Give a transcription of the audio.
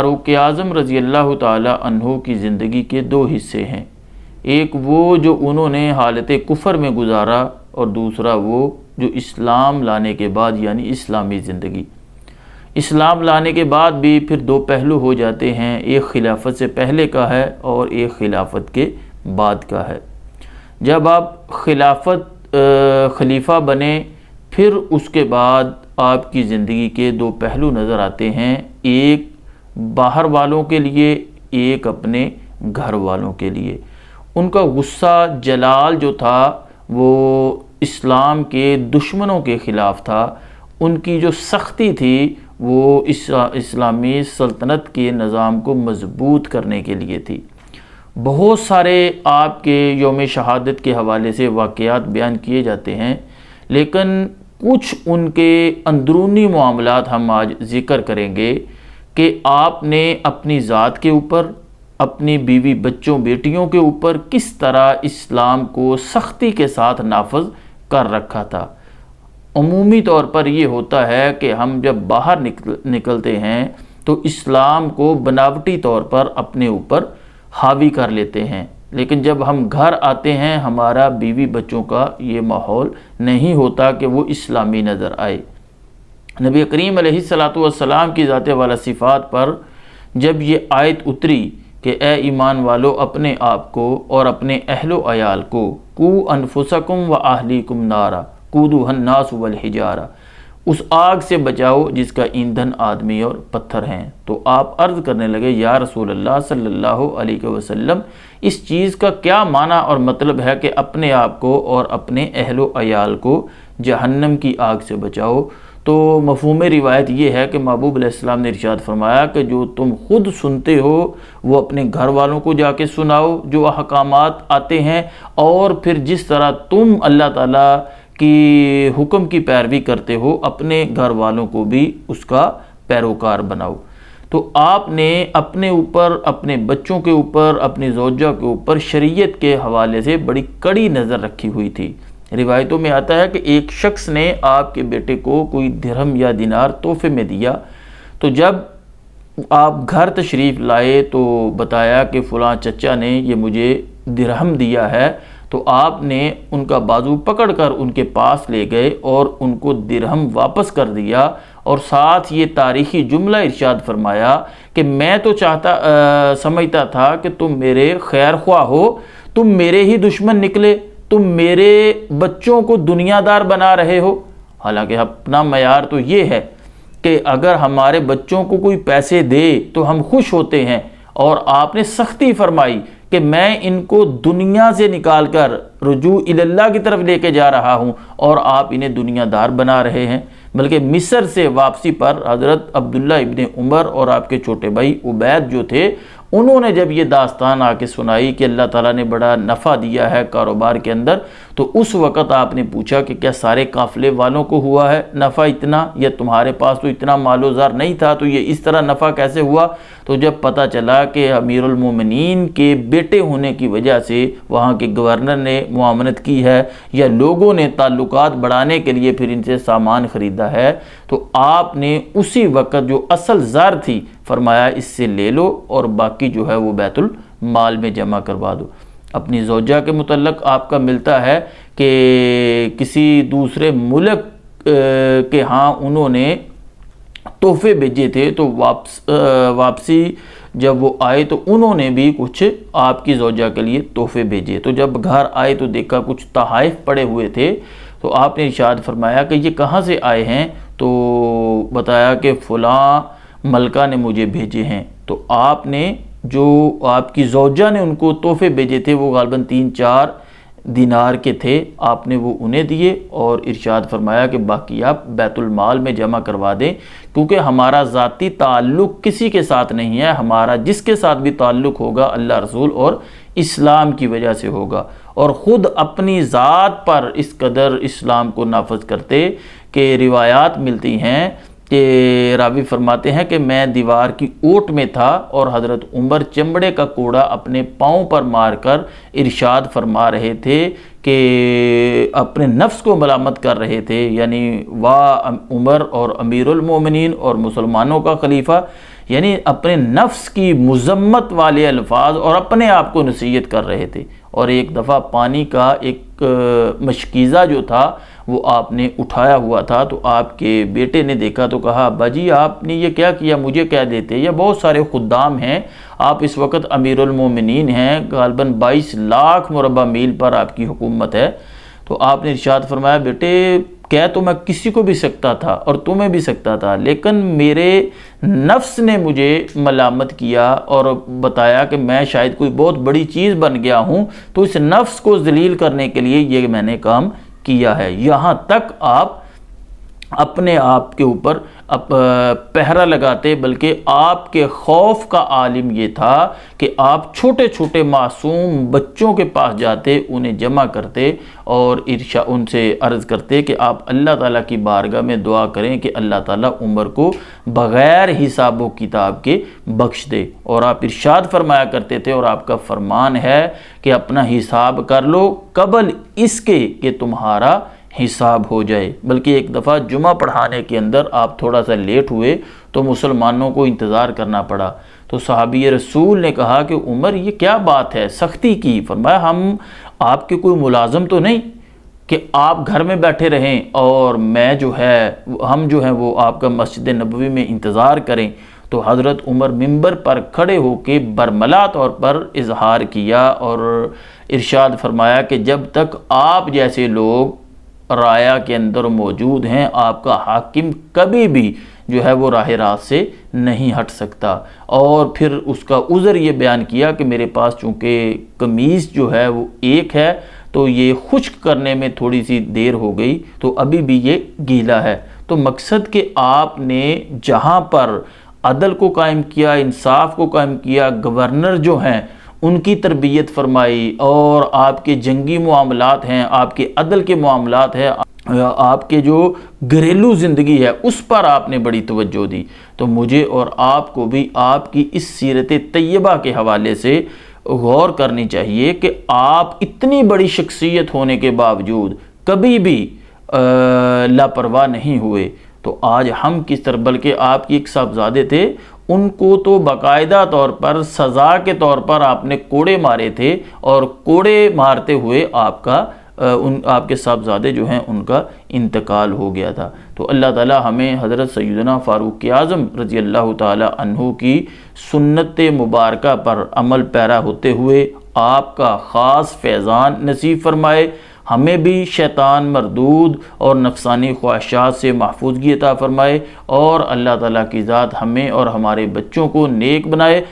فاروق اعظم رضی اللہ تعالی عنہ کی زندگی کے دو حصے ہیں، ایک وہ جو انہوں نے حالت کفر میں گزارا اور دوسرا وہ جو اسلام لانے کے بعد یعنی اسلامی زندگی۔ اسلام لانے کے بعد بھی پھر دو پہلو ہو جاتے ہیں، ایک خلافت سے پہلے کا ہے اور ایک خلافت کے بعد کا ہے۔ جب آپ خلیفہ بنے پھر اس کے بعد آپ کی زندگی کے دو پہلو نظر آتے ہیں، ایک باہر والوں کے لیے، ایک اپنے گھر والوں کے لیے۔ ان کا غصہ جلال جو تھا وہ اسلام کے دشمنوں کے خلاف تھا، ان کی جو سختی تھی وہ اسلامی سلطنت کے نظام کو مضبوط کرنے کے لیے تھی۔ بہت سارے آپ کے یوم شہادت کے حوالے سے واقعات بیان کیے جاتے ہیں، لیکن کچھ ان کے اندرونی معاملات ہم آج ذکر کریں گے کہ آپ نے اپنی ذات کے اوپر، اپنی بیوی بچوں بیٹیوں کے اوپر کس طرح اسلام کو سختی کے ساتھ نافذ کر رکھا تھا۔ عمومی طور پر یہ ہوتا ہے کہ ہم جب باہر نکلتے ہیں تو اسلام کو بناوٹی طور پر اپنے اوپر حاوی کر لیتے ہیں، لیکن جب ہم گھر آتے ہیں ہمارا بیوی بچوں کا یہ ماحول نہیں ہوتا کہ وہ اسلامی نظر آئے۔ نبی کریم علیہ السلام کی ذات والا صفات پر جب یہ آیت اتری کہ اے ایمان والو اپنے آپ کو اور اپنے اہل و عیال کو قوا انفسکم و اہلیکم نارا قودھا الناس والحجارہ، اس آگ سے بچاؤ جس کا ایندھن آدمی اور پتھر ہیں۔ تو آپ عرض کرنے لگے یا رسول اللہ صلی اللہ علیہ وسلم، اس چیز کا کیا معنی اور مطلب ہے کہ اپنے آپ کو اور اپنے اہل و عیال کو جہنم کی آگ سے بچاؤ؟ تو مفہوم روایت یہ ہے کہ محبوب علیہ السلام نے ارشاد فرمایا کہ جو تم خود سنتے ہو وہ اپنے گھر والوں کو جا کے سناؤ، جو احکامات آتے ہیں، اور پھر جس طرح تم اللہ تعالیٰ کی حکم کی پیروی کرتے ہو اپنے گھر والوں کو بھی اس کا پیروکار بناؤ۔ تو آپ نے اپنے اوپر، اپنے بچوں کے اوپر، اپنی زوجہ کے اوپر شریعت کے حوالے سے بڑی کڑی نظر رکھی ہوئی تھی۔ روایتوں میں آتا ہے کہ ایک شخص نے آپ کے بیٹے کو کوئی درہم یا دینار تحفے میں دیا، تو جب آپ گھر تشریف لائے تو بتایا کہ فلاں چچا نے یہ مجھے درہم دیا ہے، تو آپ نے ان کا بازو پکڑ کر ان کے پاس لے گئے اور ان کو درہم واپس کر دیا، اور ساتھ یہ تاریخی جملہ ارشاد فرمایا کہ میں تو سمجھتا تھا کہ تم میرے خیر خواہ ہو، تم میرے ہی دشمن نکلے، تم میرے بچوں کو دنیا دار بنا رہے ہو۔ حالانکہ اپنا معیار تو یہ ہے کہ اگر ہمارے بچوں کو کوئی پیسے دے تو ہم خوش ہوتے ہیں، اور آپ نے سختی فرمائی کہ میں ان کو دنیا سے نکال کر رجوع اللہ کی طرف لے کے جا رہا ہوں، اور آپ انہیں دنیا دار بنا رہے ہیں۔ بلکہ مصر سے واپسی پر حضرت عبداللہ ابن عمر اور آپ کے چھوٹے بھائی عبید جو تھے، انہوں نے جب یہ داستان آ کے سنائی کہ اللہ تعالیٰ نے بڑا نفع دیا ہے کاروبار کے اندر، تو اس وقت آپ نے پوچھا کہ کیا سارے قافلے والوں کو ہوا ہے نفع اتنا، یا تمہارے پاس تو اتنا مال و زر نہیں تھا تو یہ اس طرح نفع کیسے ہوا؟ تو جب پتہ چلا کہ امیر المومنین کے بیٹے ہونے کی وجہ سے وہاں کے گورنر نے معاونت کی ہے، یا لوگوں نے تعلقات بڑھانے کے لیے پھر ان سے سامان خریدا ہے، تو آپ نے اسی وقت جو اصل زر تھی فرمایا اس سے لے لو اور باقی جو ہے وہ بیت المال میں جمع کروا دو۔ اپنی زوجہ کے متعلق آپ کا ملتا ہے کہ کسی دوسرے ملک کے ہاں انہوں نے تحفے بھیجے تھے، تو واپسی جب وہ آئے تو انہوں نے بھی کچھ آپ کی زوجہ کے لیے تحفے بھیجے، تو جب گھر آئے تو دیکھا کچھ تحائف پڑے ہوئے تھے، تو آپ نے ارشاد فرمایا کہ یہ کہاں سے آئے ہیں؟ تو بتایا کہ فلاں ملکہ نے مجھے بھیجے ہیں۔ تو آپ نے جو آپ کی زوجہ نے ان کو تحفے بھیجے تھے وہ غالباً 3-4 دینار کے تھے، آپ نے وہ انہیں دیے اور ارشاد فرمایا کہ باقی آپ بیت المال میں جمع کروا دیں، کیونکہ ہمارا ذاتی تعلق کسی کے ساتھ نہیں ہے، ہمارا جس کے ساتھ بھی تعلق ہوگا اللہ رسول اور اسلام کی وجہ سے ہوگا۔ اور خود اپنی ذات پر اس قدر اسلام کو نافذ کرتے کہ روایات ملتی ہیں کہ راوی فرماتے ہیں کہ میں دیوار کی اوٹ میں تھا اور حضرت عمر چمڑے کا کوڑا اپنے پاؤں پر مار کر ارشاد فرما رہے تھے کہ اپنے نفس کو ملامت کر رہے تھے، یعنی واہ عمر اور امیر المومنین اور مسلمانوں کا خلیفہ، یعنی اپنے نفس کی مذمت والے الفاظ اور اپنے آپ کو نصیحت کر رہے تھے۔ اور ایک دفعہ پانی کا ایک مشکیزہ جو تھا وہ آپ نے اٹھایا ہوا تھا، تو آپ کے بیٹے نے دیکھا تو کہا ابا جی آپ نے یہ کیا کیا، مجھے کہہ دیتے، یا بہت سارے خدام ہیں، آپ اس وقت امیر المومنین ہیں، غالباً 22 لاکھ مربع میل پر آپ کی حکومت ہے۔ تو آپ نے ارشاد فرمایا بیٹے کہہ تو میں کسی کو بھی سکتا تھا اور تمہیں بھی سکتا تھا، لیکن میرے نفس نے مجھے ملامت کیا اور بتایا کہ میں شاید کوئی بہت بڑی چیز بن گیا ہوں، تو اس نفس کو ذلیل کرنے کے لیے یہ میں نے کام کیا ہے۔ یہاں تک آپ اپنے آپ کے اوپر پہرا لگاتے، بلکہ آپ کے خوف کا عالم یہ تھا کہ آپ چھوٹے چھوٹے معصوم بچوں کے پاس جاتے، انہیں جمع کرتے اور ان سے عرض کرتے کہ آپ اللہ تعالیٰ کی بارگاہ میں دعا کریں کہ اللہ تعالیٰ عمر کو بغیر حساب و کتاب کے بخش دے، اور آپ ارشاد فرمایا کرتے تھے، اور آپ کا فرمان ہے کہ اپنا حساب کر لو قبل اس کے کہ تمہارا حساب ہو جائے۔ بلکہ ایک دفعہ جمعہ پڑھانے کے اندر آپ تھوڑا سا لیٹ ہوئے تو مسلمانوں کو انتظار کرنا پڑا، تو صحابی رسول نے کہا کہ عمر یہ کیا بات ہے، سختی کی؟ فرمایا ہم آپ کے کوئی ملازم تو نہیں کہ آپ گھر میں بیٹھے رہیں اور ہم جو ہیں وہ آپ کا مسجد نبوی میں انتظار کریں۔ تو حضرت عمر منبر پر کھڑے ہو کے برملا طور پر اظہار کیا اور ارشاد فرمایا کہ جب تک آپ جیسے لوگ رایا کے اندر موجود ہیں، آپ کا حاکم کبھی بھی جو ہے وہ راہ راست سے نہیں ہٹ سکتا۔ اور پھر اس کا عذر یہ بیان کیا کہ میرے پاس چونکہ قمیض جو ہے وہ ایک ہے تو یہ خشک کرنے میں تھوڑی سی دیر ہو گئی، تو ابھی بھی یہ گیلا ہے۔ تو مقصد کہ آپ نے جہاں پر عدل کو قائم کیا، انصاف کو قائم کیا، گورنر جو ہیں ان کی تربیت فرمائی، اور آپ کے جنگی معاملات ہیں، آپ کے عدل کے معاملات ہیں، آپ کے جو گھریلو زندگی ہے اس پر آپ نے بڑی توجہ دی۔ تو مجھے اور آپ کو بھی آپ کی اس سیرت طیبہ کے حوالے سے غور کرنی چاہیے کہ آپ اتنی بڑی شخصیت ہونے کے باوجود کبھی بھی لاپرواہ نہیں ہوئے۔ تو آج ہم کس طرح، بلکہ آپ کی ایک صاحبزادے تھے، ان کو تو باقاعدہ طور پر سزا کے طور پر آپ نے کوڑے مارے تھے، اور کوڑے مارتے ہوئے آپ کے صاحبزادے جو ہیں ان کا انتقال ہو گیا تھا۔ تو اللہ تعالی ہمیں حضرت سیدنا فاروق اعظم رضی اللہ تعالی عنہ کی سنت مبارکہ پر عمل پیرا ہوتے ہوئے آپ کا خاص فیضان نصیب فرمائے، ہمیں بھی شیطان مردود اور نفسانی خواہشات سے محفوظگی عطا فرمائے، اور اللہ تعالیٰ کی ذات ہمیں اور ہمارے بچوں کو نیک بنائے۔